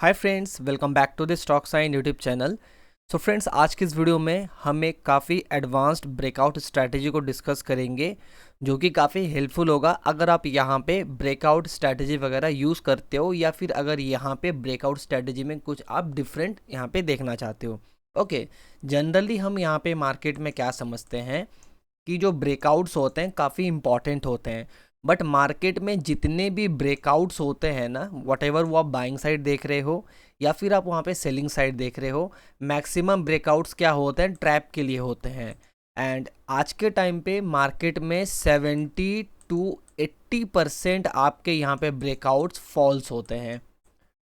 Hi friends, welcome back to the stock sign YouTube channel. So friends, आज की इस video में हम एक काफ़ी एडवांस्ड ब्रेकआउट स्ट्रैटेजी को डिस्कस करेंगे जो कि काफ़ी हेल्पफुल होगा अगर आप यहाँ पे ब्रेकआउट स्ट्रैटेजी वगैरह यूज़ करते हो या फिर अगर यहाँ पे ब्रेकआउट स्ट्रैटेजी में कुछ आप डिफरेंट यहाँ पे देखना चाहते हो। ओके, जनरली हम यहाँ पे मार्केट में क्या समझते हैं कि जो ब्रेकआउट्स होते हैं काफ़ी इंपॉर्टेंट होते हैं। बट मार्केट में जितने भी ब्रेकआउट्स होते हैं ना, वट एवर वो आप बाइंग साइड देख रहे हो या फिर आप वहाँ पे सेलिंग साइड देख रहे हो, मैक्सिमम ब्रेकआउट्स क्या होते हैं, ट्रैप के लिए होते हैं। एंड आज के टाइम पे मार्केट में 70 to 80% आपके यहाँ पे ब्रेकआउट्स फॉल्स होते हैं।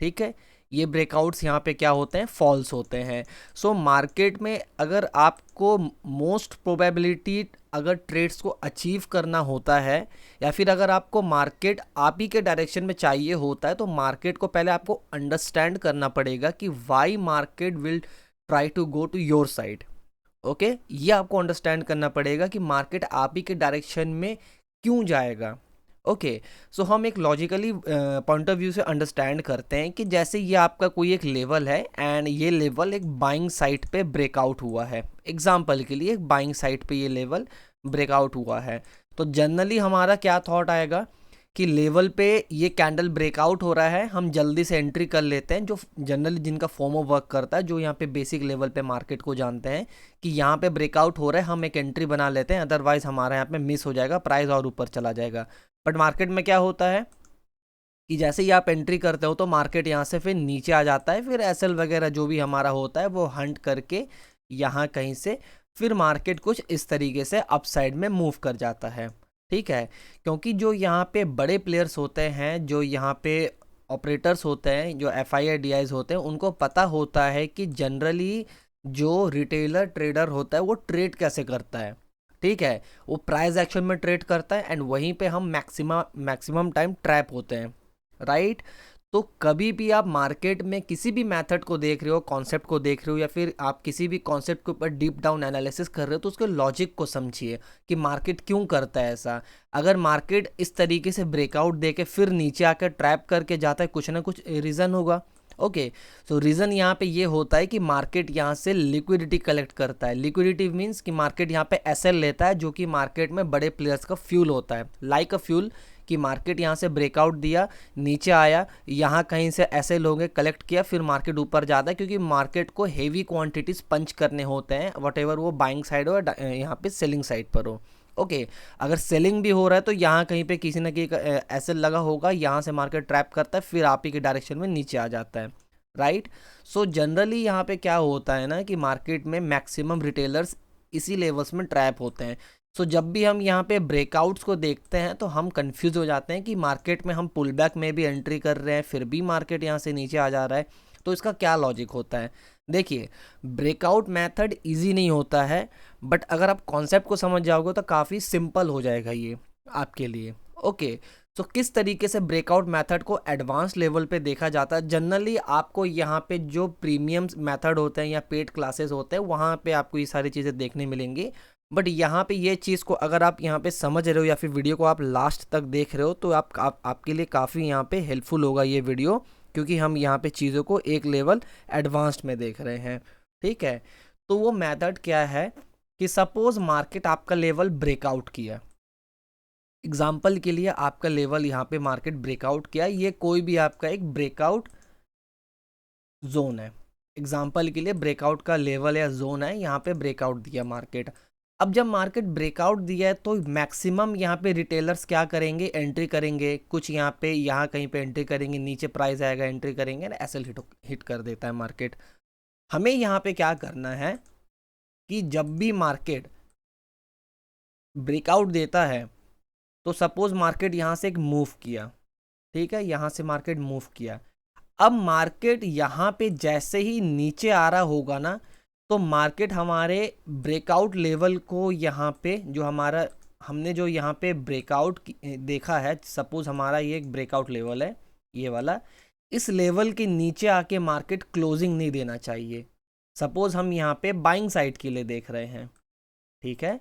ठीक है, ये ब्रेकआउट्स यहाँ पे क्या होते हैं, फॉल्स होते हैं। सो मार्केट में अगर आपको मोस्ट प्रोबेबिलिटी अगर ट्रेड्स को अचीव करना होता है या फिर अगर आपको मार्केट आप ही के डायरेक्शन में चाहिए होता है, तो मार्केट को पहले आपको अंडरस्टैंड करना पड़ेगा कि why market will try to go to your side. Okay, ये आपको अंडरस्टैंड करना पड़ेगा कि मार्केट आप ही के डायरेक्शन में क्यों जाएगा। ओके, सो हम एक लॉजिकली पॉइंट ऑफ व्यू से अंडरस्टैंड करते हैं कि जैसे ये आपका कोई एक लेवल है एंड ये लेवल एक बाइंग साइड पे ब्रेकआउट हुआ है। एग्जांपल के लिए एक बाइंग साइड पे ये लेवल ब्रेकआउट हुआ है, तो जनरली हमारा क्या थॉट आएगा कि लेवल पे ये कैंडल ब्रेकआउट हो रहा है, हम जल्दी से एंट्री कर लेते हैं। जो जनरली जिनका फोमो वर्क करता है, जो यहाँ पे बेसिक लेवल पे मार्केट को जानते हैं कि यहाँ पे ब्रेकआउट हो रहा है, हम एक एंट्री बना लेते हैं, अदरवाइज हमारा यहाँ पे मिस हो जाएगा, प्राइस और ऊपर चला जाएगा। बट मार्केट में क्या होता है कि जैसे ही आप एंट्री करते हो तो मार्केट यहाँ से फिर नीचे आ जाता है, फिर एसएल वगैरह जो भी हमारा होता है वो हंट करके यहाँ कहीं से फिर मार्केट कुछ इस तरीके से अपसाइड में मूव कर जाता है। ठीक है, क्योंकि जो यहाँ पे बड़े प्लेयर्स होते हैं, जो यहाँ पे ऑपरेटर्स होते हैं, जो F I I D eyes होते हैं, उनको पता होता है कि जनरली जो रिटेलर ट्रेडर होता है वो ट्रेड कैसे करता है। ठीक है, वो प्राइस एक्शन में ट्रेड करता है एंड वहीं पे हम मैक्सिमम टाइम ट्रैप होते हैं, राइट। तो कभी भी आप मार्केट में किसी भी मेथड को देख रहे हो, कॉन्सेप्ट को देख रहे हो या फिर आप किसी भी कॉन्सेप्ट के ऊपर डीप डाउन एनालिसिस कर रहे हो, तो उसके लॉजिक को समझिए कि मार्केट क्यों करता है ऐसा। अगर मार्केट इस तरीके से ब्रेकआउट दे के फिर नीचे आकर ट्रैप करके जाता है, कुछ ना कुछ रीज़न होगा। ओके, सो रीज़न यहाँ पे ये होता है कि मार्केट यहाँ से लिक्विडिटी कलेक्ट करता है। लिक्विडिटी मीन्स कि मार्केट यहाँ पे एसएल लेता है, जो कि मार्केट में बड़े प्लेयर्स का फ्यूल होता है, लाइक अ फ्यूल। कि मार्केट यहाँ से ब्रेकआउट दिया, नीचे आया, यहाँ कहीं से ऐसे लोगों कलेक्ट किया, फिर मार्केट ऊपर जाता है, क्योंकि मार्केट को हेवी क्वांटिटीज पंच करने होते हैं, वट एवर वो बाइंग साइड हो या यहाँ पे सेलिंग साइड पर हो। ओके, अगर सेलिंग भी हो रहा है तो यहाँ कहीं पे किसी ना कहीं ऐसे लगा होगा, यहाँ से मार्केट ट्रैप करता है, फिर आप ही के डायरेक्शन में नीचे आ जाता है, राइट। सो जनरली यहाँ पे क्या होता है ना कि मार्केट में मैक्सिमम रिटेलर्स इसी लेवल्स में ट्रैप होते हैं। सो जब भी हम यहाँ पे ब्रेकआउट्स को देखते हैं तो हम कंफ्यूज हो जाते हैं कि मार्केट में हम पुल बैक में भी एंट्री कर रहे हैं, फिर भी मार्केट यहाँ से नीचे आ जा रहा है, तो इसका क्या लॉजिक होता है। देखिए, ब्रेकआउट मेथड इजी नहीं होता है, बट अगर आप कॉन्सेप्ट को समझ जाओगे तो काफ़ी सिंपल हो जाएगा ये आपके लिए। ओके, तो किस तरीके से ब्रेकआउट मेथड को एडवांस लेवल पे देखा जाता है। जनरली आपको यहाँ पे जो प्रीमियम मेथड होते हैं या पेड क्लासेस होते हैं, वहाँ पे आपको ये सारी चीज़ें देखने मिलेंगी। बट यहाँ पे ये चीज़ को अगर आप यहाँ पे समझ रहे हो या फिर वीडियो को आप लास्ट तक देख रहे हो, तो आपके लिए काफ़ी यहाँ पे हेल्पफुल होगा ये वीडियो, क्योंकि हम यहाँ पे चीज़ों को एक लेवल एडवांस्ड में देख रहे हैं। ठीक है, तो वो मेथड क्या है कि सपोज मार्केट आपका लेवल ब्रेकआउट किया, एग्जाम्पल के लिए आपका लेवल यहाँ पे मार्केट ब्रेकआउट किया, ये कोई भी आपका एक ब्रेकआउट जोन है। एग्जाम्पल के लिए ब्रेकआउट का लेवल या जोन है, यहाँ पे ब्रेकआउट दिया मार्केट। अब जब मार्केट ब्रेकआउट दिया है तो मैक्सिमम यहाँ पे रिटेलर्स क्या करेंगे, एंट्री करेंगे, कुछ यहाँ पे यहाँ कहीं पे एंट्री करेंगे, नीचे प्राइस आएगा, एंट्री करेंगे, एसएल हिट कर देता है मार्केट। हमें यहाँ पे क्या करना है कि जब भी मार्केट ब्रेकआउट देता है, तो सपोज मार्केट यहाँ से एक मूव किया, ठीक है, यहाँ से मार्केट मूव किया। अब मार्केट यहाँ पे जैसे ही नीचे आ रहा होगा ना, तो मार्केट हमारे ब्रेकआउट लेवल को यहाँ पे जो हमारा हमने जो यहाँ पे ब्रेकआउट देखा है, सपोज हमारा ये एक ब्रेकआउट लेवल है, ये वाला, इस लेवल के नीचे आके मार्केट क्लोजिंग नहीं देना चाहिए। सपोज हम यहाँ पे बाइंग साइड के लिए देख रहे हैं, ठीक है।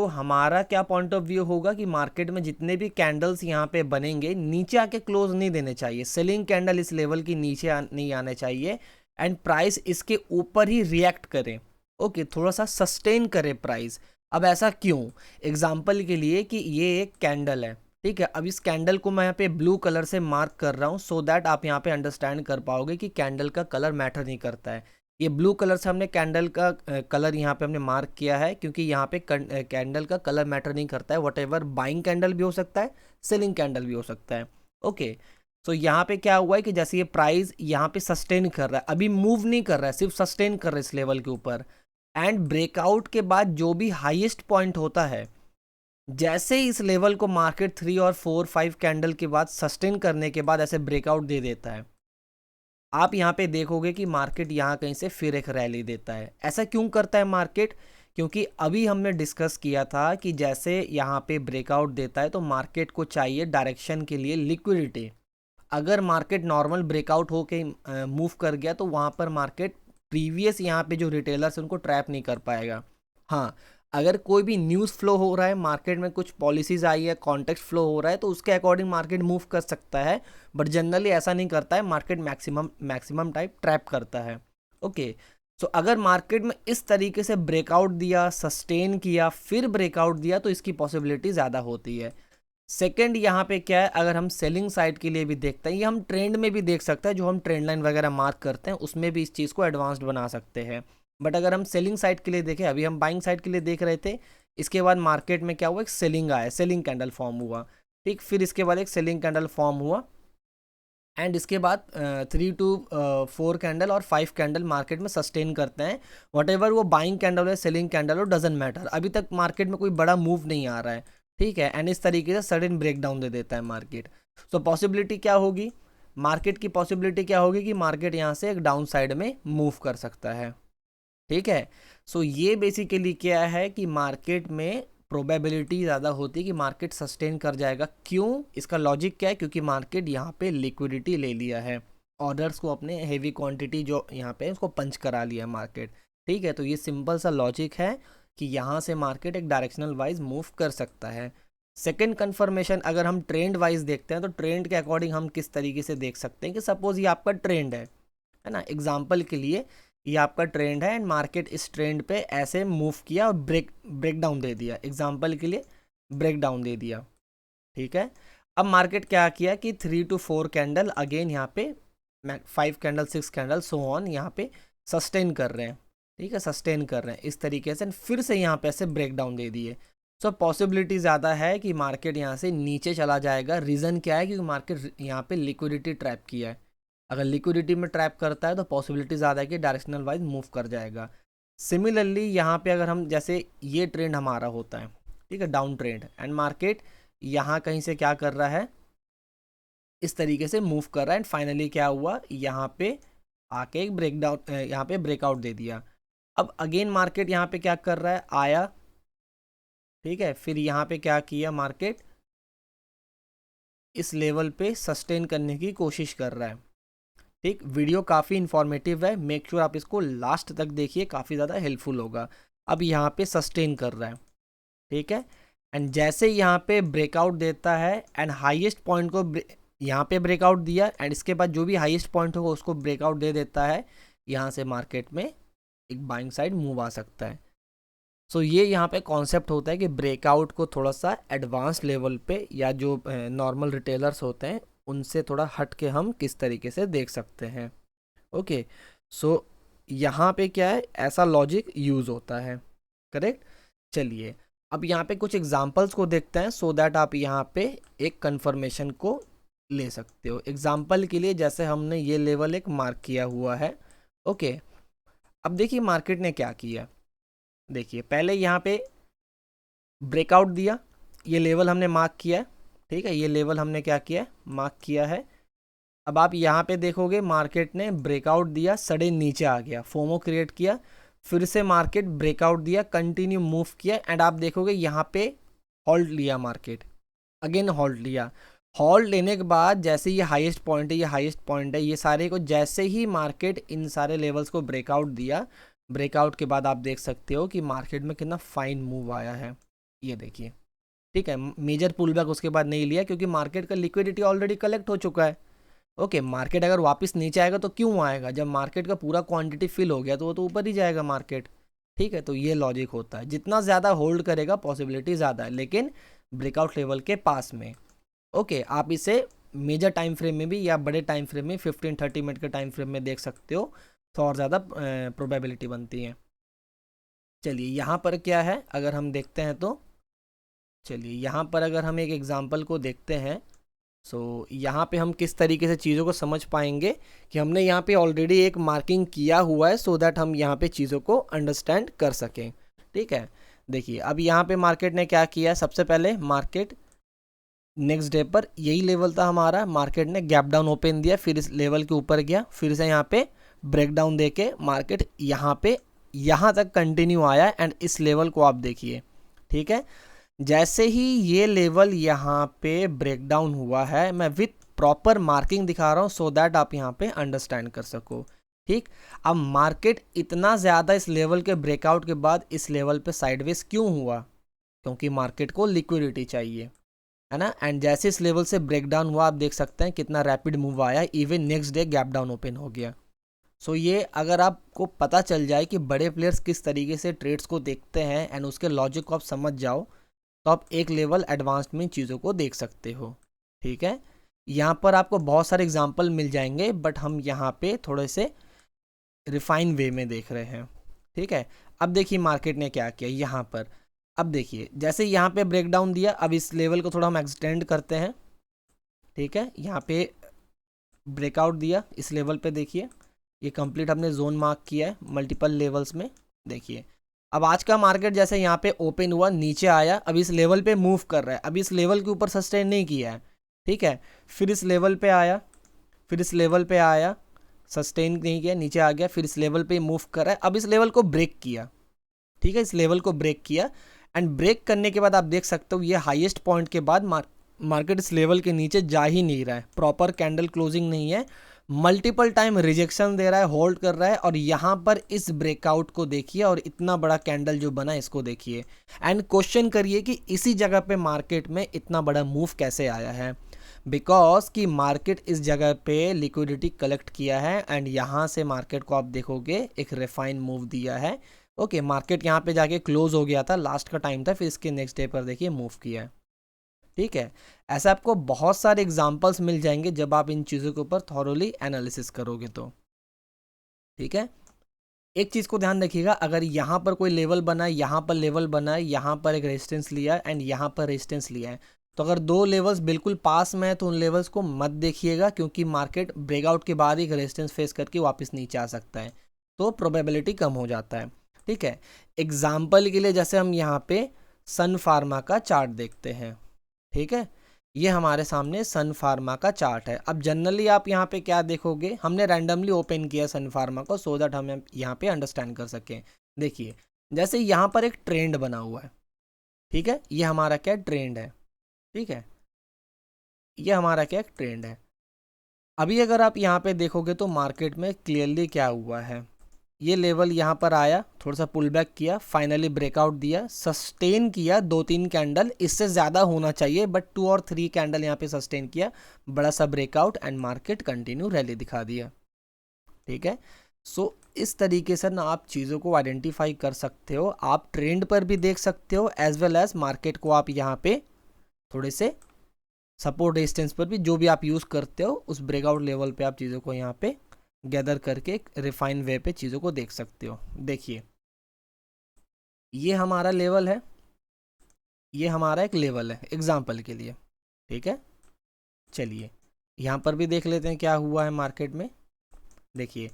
हमारा क्या पॉइंट ऑफ व्यू होगा कि मार्केट में जितने भी कैंडल्स यहाँ पे बनेंगे नीचे आके क्लोज नहीं देने चाहिए, सेलिंग कैंडल इस लेवल की नीचे नहीं आने चाहिए, एंड प्राइस इसके ऊपर ही रिएक्ट करे। ओके, थोड़ा सा सस्टेन करे प्राइस। अब ऐसा क्यों? एग्जाम्पल के लिए कि ये एक कैंडल है, ठीक है। अब इस कैंडल को मैं यहाँ पे ब्लू कलर से मार्क कर रहा हूँ सो दैट आप यहाँ पे अंडरस्टैंड कर पाओगे कि कैंडल का कलर मैटर नहीं करता है। ये ब्लू कलर से हमने कैंडल का कलर यहाँ पे हमने मार्क किया है क्योंकि यहाँ पे कैंडल का कलर मैटर नहीं करता है। वट एवर बाइंग कैंडल भी हो सकता है, सेलिंग कैंडल भी हो सकता है। ओके, सो यहाँ पे क्या हुआ है कि जैसे ये प्राइस यहाँ पे सस्टेन कर रहा है, अभी मूव नहीं कर रहा है, सिर्फ सस्टेन कर रहा है इस लेवल के ऊपर, एंड ब्रेकआउट के बाद जो भी हाईएस्ट पॉइंट होता है, जैसे इस लेवल को मार्केट 3 और 4 5 कैंडल के बाद सस्टेन करने के बाद ऐसे ब्रेकआउट दे देता है, आप यहाँ पे देखोगे कि मार्केट यहाँ कहीं से फिर एक रैली देता है। ऐसा क्यों करता है मार्केट? क्योंकि अभी हमने डिस्कस किया था कि जैसे यहाँ पे ब्रेकआउट देता है तो मार्केट को चाहिए डायरेक्शन के लिए लिक्विडिटी। अगर मार्केट नॉर्मल ब्रेकआउट होके मूव कर गया तो वहाँ पर मार्केट प्रीवियस यहाँ पे जो रिटेलर्स उनको ट्रैप नहीं कर पाएगा। हाँ, अगर कोई भी न्यूज़ फ्लो हो रहा है मार्केट में, कुछ पॉलिसीज़ आई है, कॉन्टेक्स्ट फ्लो हो रहा है, तो उसके अकॉर्डिंग मार्केट मूव कर सकता है, बट जनरली ऐसा नहीं करता है। मार्केट मैक्सिमम टाइप ट्रैप करता है। ओके, सो अगर मार्केट में इस तरीके से ब्रेकआउट दिया, सस्टेन किया, फिर ब्रेकआउट दिया, तो इसकी पॉसिबिलिटी ज़्यादा होती है। सेकेंड, यहाँ पे क्या है, अगर हम सेलिंग साइड के लिए भी देखते हैं, ये हम ट्रेंड में भी देख सकते हैं, जो हम ट्रेंड लाइन वगैरह मार्क करते हैं उसमें भी इस चीज़ को एडवांस्ड बना सकते हैं। बट अगर हम सेलिंग साइड के लिए देखें, अभी हम बाइंग साइड के लिए देख रहे थे, इसके बाद मार्केट में क्या हुआ, एक सेलिंग आया, सेलिंग कैंडल फॉर्म हुआ, ठीक। फिर इसके बाद एक सेलिंग कैंडल फॉर्म हुआ, एंड इसके बाद 3 to 4 कैंडल और 5 कैंडल मार्केट में सस्टेन करते हैं। वट एवर वो बाइंग कैंडल हो, सेलिंग कैंडल हो, डजेंट मैटर, अभी तक मार्केट में कोई बड़ा मूव नहीं आ रहा है, ठीक है। एंड इस तरीके से सडन ब्रेकडाउन दे देता है मार्केट। सो पॉसिबिलिटी क्या होगी, मार्केट की पॉसिबिलिटी क्या होगी कि मार्केट यहाँ से एक डाउन साइड में मूव कर सकता है, ठीक है। सो ये बेसिकली क्या है कि मार्केट में प्रोबेबिलिटी ज़्यादा होती है कि मार्केट सस्टेन कर जाएगा। क्यों? इसका लॉजिक क्या है? क्योंकि मार्केट यहाँ पे लिक्विडिटी ले लिया है, ऑर्डर्स को अपने हेवी क्वांटिटी जो यहाँ पे उसको पंच करा लिया मार्केट, ठीक है। तो ये सिंपल सा लॉजिक है कि यहाँ से मार्केट एक डायरेक्शनल वाइज मूव कर सकता है। सेकेंड कन्फर्मेशन, अगर हम ट्रेंड वाइज देखते हैं तो ट्रेंड के अकॉर्डिंग हम किस तरीके से देख सकते हैं कि सपोज ये आपका ट्रेंड है ना, एग्जाम्पल के लिए ये आपका ट्रेंड है एंड मार्केट इस ट्रेंड पे ऐसे मूव किया और ब्रेक डाउन दे दिया, एग्जाम्पल के लिए ब्रेक डाउन दे दिया, ठीक है। अब मार्केट क्या किया कि 3 to 4 कैंडल अगेन यहाँ पे 5 कैंडल 6 कैंडल सो ऑन यहाँ पे सस्टेन कर रहे हैं, ठीक है, सस्टेन कर रहे हैं इस तरीके से, फिर से यहाँ पे ऐसे ब्रेक डाउन दे दिए। सो पॉसिबिलिटी ज़्यादा है कि मार्केट यहाँ से नीचे चला जाएगा। रीज़न क्या है? क्योंकि मार्केट यहाँ पे लिक्विडिटी ट्रैप किया है। अगर लिक्विडिटी में ट्रैप करता है तो पॉसिबिलिटी ज़्यादा है कि डायरेक्शनल वाइज मूव कर जाएगा। सिमिलरली यहाँ पे अगर हम, जैसे ये ट्रेंड हमारा होता है, ठीक है, डाउन ट्रेंड, एंड मार्केट यहाँ कहीं से क्या कर रहा है, इस तरीके से मूव कर रहा है, एंड फाइनली क्या हुआ, यहाँ पे आके एक ब्रेकडाउन, यहाँ पे ब्रेकआउट दे दिया। अब अगेन मार्केट यहाँ पे क्या कर रहा है, आया, ठीक है, फिर यहाँ पे क्या किया, मार्केट इस लेवल पे सस्टेन करने की कोशिश कर रहा है, ठीक। वीडियो काफ़ी इन्फॉर्मेटिव है, मेक श्योर आप इसको लास्ट तक देखिए, काफ़ी ज़्यादा हेल्पफुल होगा। अब यहाँ पे सस्टेन कर रहा है, ठीक है, एंड जैसे यहाँ पे ब्रेकआउट देता है एंड हाईएस्ट पॉइंट को यहाँ पे ब्रेकआउट दिया, एंड इसके बाद जो भी हाईएस्ट पॉइंट होगा उसको ब्रेकआउट दे देता है, यहाँ से मार्केट में एक बाइंग साइड मूव आ सकता है। सो ये यहाँ पे कॉन्सेप्ट होता है कि ब्रेकआउट को थोड़ा सा एडवांस लेवल पे या जो नॉर्मल रिटेलर्स होते हैं उनसे थोड़ा हट के हम किस तरीके से देख सकते हैं। ओके, सो यहाँ पे क्या है, ऐसा लॉजिक यूज़ होता है, करेक्ट। चलिए अब यहाँ पे कुछ एग्जांपल्स को देखते हैं सो दैट आप यहाँ पे एक कंफर्मेशन को ले सकते हो। एग्जांपल के लिए जैसे हमने ये लेवल एक मार्क किया हुआ है, ओके। अब देखिए मार्केट ने क्या किया, देखिए पहले यहाँ पे ब्रेकआउट दिया, ये लेवल हमने मार्क किया है, ठीक है, ये लेवल हमने क्या किया है, मार्क किया है। अब आप यहाँ पे देखोगे मार्केट ने ब्रेकआउट दिया, सडन नीचे आ गया, फोमो क्रिएट किया, फिर से मार्केट ब्रेकआउट दिया, कंटिन्यू मूव किया, एंड आप देखोगे यहाँ पे हॉल्ट लिया मार्केट, अगेन हॉल्ट लिया। हॉल्ट लेने के बाद जैसे ये हाईएस्ट पॉइंट है, ये हाईएस्ट पॉइंट है, ये सारे को जैसे ही मार्केट इन सारे लेवल्स को ब्रेकआउट दिया, ब्रेकआउट के बाद आप देख सकते हो कि मार्केट में कितना फाइन मूव आया है, ये देखिए, ठीक है, मेजर पुल बैक उसके बाद नहीं लिया क्योंकि मार्केट का लिक्विडिटी ऑलरेडी कलेक्ट हो चुका है। ओके, मार्केट अगर वापस नीचे आएगा तो क्यों आएगा, जब मार्केट का पूरा क्वांटिटी फिल हो गया तो वो तो ऊपर ही जाएगा मार्केट। ठीक है, तो ये लॉजिक होता है, जितना ज़्यादा होल्ड करेगा पॉसिबिलिटी ज़्यादा है, लेकिन ब्रेकआउट लेवल के पास में। ओके, आप इसे मेजर टाइम फ्रेम में भी या बड़े टाइम फ्रेम में 15-30 मिनट के टाइम फ्रेम में देख सकते हो, तो और ज़्यादा प्रोबेबिलिटी बनती है। चलिए यहाँ पर क्या है अगर हम देखते हैं तो, चलिए यहाँ पर अगर हम एक एग्जांपल को देखते हैं, सो यहाँ पे हम किस तरीके से चीज़ों को समझ पाएंगे कि हमने यहाँ पे ऑलरेडी एक मार्किंग किया हुआ है, सो दैट हम यहाँ पे चीज़ों को अंडरस्टैंड कर सकें। ठीक है, देखिए अब यहाँ पे मार्केट ने क्या किया, सबसे पहले मार्केट नेक्स्ट डे पर यही लेवल था हमारा, मार्केट ने गैप डाउन ओपन दिया, फिर इस लेवल के ऊपर गया, फिर से यहाँ पे ब्रेक डाउन दे के मार्केट यहाँ पे यहाँ तक कंटिन्यू आया, एंड इस लेवल को आप देखिए। ठीक है, जैसे ही ये लेवल यहाँ पे ब्रेक डाउन हुआ है, मैं विथ प्रॉपर मार्किंग दिखा रहा हूँ सो दैट आप यहाँ पे अंडरस्टैंड कर सको। ठीक, अब मार्केट इतना ज़्यादा इस लेवल के ब्रेकआउट के बाद इस लेवल पे साइडवेज क्यों हुआ, क्योंकि मार्केट को लिक्विडिटी चाहिए, है ना। एंड जैसे इस लेवल से ब्रेक डाउन हुआ, आप देख सकते हैं कितना रैपिड मूव आया, even next day gap down open हो गया। सो ये अगर आपको पता चल जाए कि बड़े प्लेयर्स किस तरीके से ट्रेड्स को देखते हैं एंड उसके लॉजिक को आप समझ जाओ, तो आप एक लेवल एडवांस्ड में चीज़ों को देख सकते हो। ठीक है, यहाँ पर आपको बहुत सारे एग्जांपल मिल जाएंगे, बट हम यहाँ पे थोड़े से रिफाइन वे में देख रहे हैं। ठीक है, अब देखिए मार्केट ने क्या किया यहाँ पर, अब देखिए जैसे यहाँ पे ब्रेक डाउन दिया, अब इस लेवल को थोड़ा हम एक्सटेंड करते हैं। ठीक है, यहाँ पे ब्रेकआउट दिया इस लेवल पे, देखिए ये कंप्लीट हमने जोन मार्क किया है मल्टीपल लेवल्स में। देखिए अब आज का मार्केट जैसे यहाँ पे ओपन हुआ, नीचे आया, अब इस लेवल पे मूव कर रहा है, अभी इस लेवल के ऊपर सस्टेन नहीं किया है। ठीक है, फिर इस लेवल पे आया, फिर इस लेवल पे आया, सस्टेन नहीं किया, नीचे आ गया, फिर इस लेवल पे मूव कर रहा है, अब इस लेवल को ब्रेक किया। ठीक है, इस लेवल को ब्रेक किया, एंड ब्रेक करने के बाद आप देख सकते हो ये हाईएस्ट पॉइंट के बाद मार्केट इस लेवल के नीचे जा ही नहीं रहा है, प्रॉपर कैंडल क्लोजिंग नहीं है, मल्टीपल टाइम रिजेक्शन दे रहा है, होल्ड कर रहा है, और यहाँ पर इस ब्रेकआउट को देखिए और इतना बड़ा कैंडल जो बना इसको देखिए, एंड क्वेश्चन करिए कि इसी जगह पे मार्केट में इतना बड़ा मूव कैसे आया है, बिकॉज कि मार्केट इस जगह पे लिक्विडिटी कलेक्ट किया है, एंड यहाँ से मार्केट को आप देखोगे एक रिफाइन मूव दिया है। ओके, मार्केट यहाँ पे जाके क्लोज हो गया था, लास्ट का टाइम था, फिर इसके नेक्स्ट डे पर देखिए मूव किया है। ठीक है, ऐसे आपको बहुत सारे एग्जांपल्स मिल जाएंगे जब आप इन चीज़ों के ऊपर थॉरोली एनालिसिस करोगे तो। ठीक है, एक चीज़ को ध्यान रखिएगा, अगर यहाँ पर कोई लेवल बना है, यहाँ पर लेवल बना है, यहाँ पर एक रेजिस्टेंस लिया है एंड यहाँ पर रेजिस्टेंस लिया है, तो अगर दो लेवल्स बिल्कुल पास में है तो उन लेवल्स को मत देखिएगा, क्योंकि मार्केट ब्रेकआउट के बाद एक रेजिस्टेंस फेस करके वापस नीचे आ सकता है, तो प्रोबेबिलिटी कम हो जाता है। ठीक है, एग्जाम्पल के लिए जैसे हम यहाँ पे सन फार्मा का चार्ट देखते हैं। ठीक है, ये हमारे सामने सन फार्मा का चार्ट है। अब जनरली आप यहाँ पे क्या देखोगे, हमने रैंडमली ओपन किया सन फार्मा को सो दैट हम यहाँ पे अंडरस्टैंड कर सकें। देखिए जैसे यहाँ पर एक ट्रेंड बना हुआ है, ठीक है, ये हमारा क्या ट्रेंड है, ठीक है, ये हमारा क्या ट्रेंड है। अभी अगर आप यहाँ पे देखोगे तो मार्केट में क्लियरली क्या हुआ है, ये लेवल यहाँ पर आया, थोड़ा सा पुल बैक किया, फाइनली ब्रेकआउट दिया, सस्टेन किया 2-3 कैंडल, इससे ज़्यादा होना चाहिए बट 2 और 3 कैंडल यहाँ पे सस्टेन किया, बड़ा सा breakout, and market continue rally दिखा दिया। ठीक है, सो इस तरीके से ना आप चीज़ों को आइडेंटिफाई कर सकते हो, आप ट्रेंड पर भी देख सकते हो, एज वेल एज मार्केट को आप यहाँ पे थोड़े से सपोर्ट रेजिस्टेंस पर भी, जो भी आप यूज़ करते हो उस ब्रेकआउट लेवल पे आप चीज़ों को यहाँ पे गैदर करके रिफाइन वे पे चीज़ों को देख सकते हो। देखिए ये हमारा लेवल है, ये हमारा एक लेवल है एग्जाम्पल के लिए। ठीक है, चलिए यहाँ पर भी देख लेते हैं क्या हुआ है मार्केट में। देखिए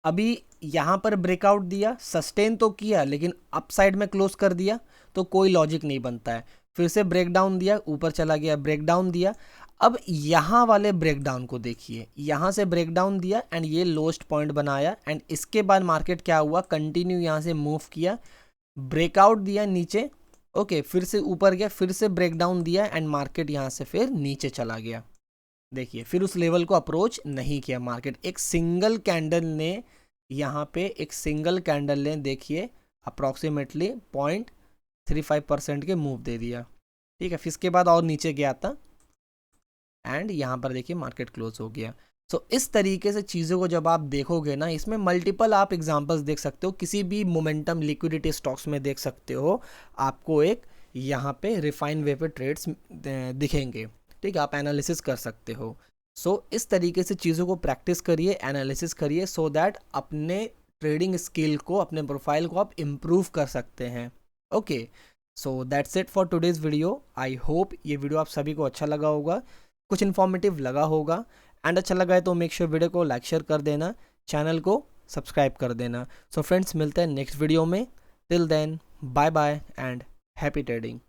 अभी यहाँ पर ब्रेकआउट दिया, सस्टेन तो किया लेकिन अपसाइड में क्लोज कर दिया, तो कोई लॉजिक नहीं बनता है, फिर से ब्रेक डाउन दिया, ऊपर चला गया, ब्रेक डाउन दिया, अब यहाँ वाले ब्रेक डाउन को देखिए, यहाँ से ब्रेक डाउन दिया एंड ये लोएस्ट पॉइंट बनाया, एंड इसके बाद मार्केट क्या हुआ, कंटिन्यू यहाँ से मूव किया, ब्रेकआउट दिया नीचे, ओके, फिर से ऊपर गया, फिर से ब्रेक डाउन दिया, एंड मार्केट यहाँ से फिर नीचे चला गया। देखिए फिर उस लेवल को अप्रोच नहीं किया मार्केट, एक सिंगल कैंडल ने यहाँ पे, एक सिंगल कैंडल ने देखिए अप्रॉक्सीमेटली 3-5% के मूव दे दिया, ठीक है। फिर इसके बाद और नीचे गया था एंड यहाँ पर देखिए मार्केट क्लोज हो गया। सो इस तरीके से चीज़ों को जब आप देखोगे ना, इसमें मल्टीपल आप एग्जांपल्स देख सकते हो, किसी भी मोमेंटम लिक्विडिटी स्टॉक्स में देख सकते हो, आपको एक यहाँ पे रिफाइन वे पे ट्रेड्स दिखेंगे, ठीक है। आप एनालिसिस कर सकते हो। सो इस तरीके से चीज़ों को प्रैक्टिस करिए, एनालिसिस करिए, सो दैट अपने ट्रेडिंग स्किल को, अपने प्रोफाइल को आप इम्प्रूव कर सकते हैं। Okay, so that's it for today's video. I hope ये वीडियो आप सभी को अच्छा लगा होगा, कुछ इन्फॉर्मेटिव लगा होगा। एंड अच्छा लगा है तो मेक श्योर वीडियो को लाइक शेयर कर देना, चैनल को सब्सक्राइब कर देना। सो फ्रेंड्स, मिलते हैं नेक्स्ट वीडियो में। Till then, bye bye and happy trading.